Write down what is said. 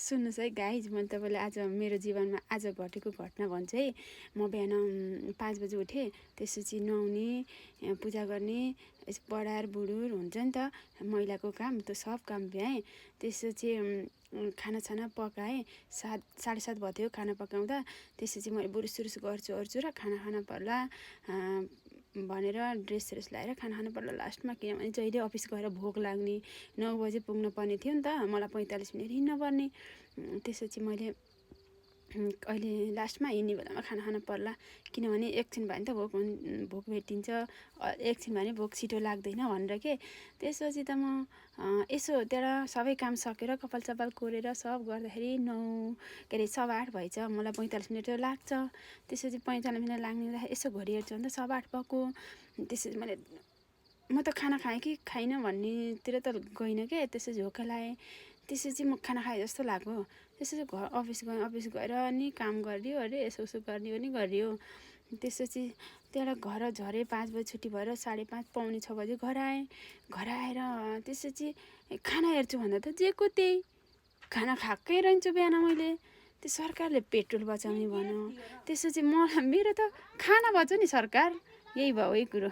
सुन्नुहोस् है गाइज, म तपाईँलाई आज मेरो जीवनमा आज घटेको घटना भन्छु है। म बिहान 5 बजे उठेँ। त्यसपछि नुहाउने, पूजा गर्ने, बढार बुढुर हुन्छ नि त महिलाको काम, त्यो सब काम भ्याएँ। त्यसपछि खानासाना पकाएँ। 7:30 भयो खाना पकाउँदा। त्यसपछि मैले बुरुस गर्छु र खाना खान पर्ला भनेर ड्रेसहरू लाएर खाना खानु पर्ला लास्टमा, किनभने जहिले अफिस गएर भोक लाग्ने। 9 बजे पुग्नु पर्ने थियो नि त, मलाई 45 मिनट हिँड्नुपर्ने। त्यसपछि मैले अहिले लास्टमा हिँड्ने बेलामा खाना खानु पर्ला, किनभने एकछिन भयो भने त भोक भेटिन्छ, एकछिन भयो भने भोक छिटो लाग्दैन भनेर के। त्यसपछि त म यसो त्यहाँ सबै काम सकेर कपाल सपाल कोरेर सब गर्दाखेरि 7:15 भएछ। मलाई 45 मिनट लाग्छ। त्यसपछि 45 मिनट लाग्ने हुँदाखेरि यसो घडी हेर्छु भने त 8:15 भएको। त्यसपछि म त खाना खाएँ कि खाइनँ भन्नेतिर त गइनँ के। त्यसपछि झोका लाएँ। त्यसपछि म खाना खाएँ जस्तो लाग्यो। त्यसपछि अफिस गएर नि काम गरियो अरे, यसो गरियो नि गरियो। त्यसपछि त्यहाँबाट घर झरेँ। 5 बजी छुट्टी भएर 5:30 पौने 6 बजे घर आएँ। घर आएर त्यसपछि खाना हेर्छु भन्दा त जेको त्यही खाना खाएकै रहन्छु बिहान मैले। त्यो सरकारले पेट्रोल बचाउने भन्यो। त्यसपछि मेरो त खाना बचाउने सरकार, यही भयो है कुरो।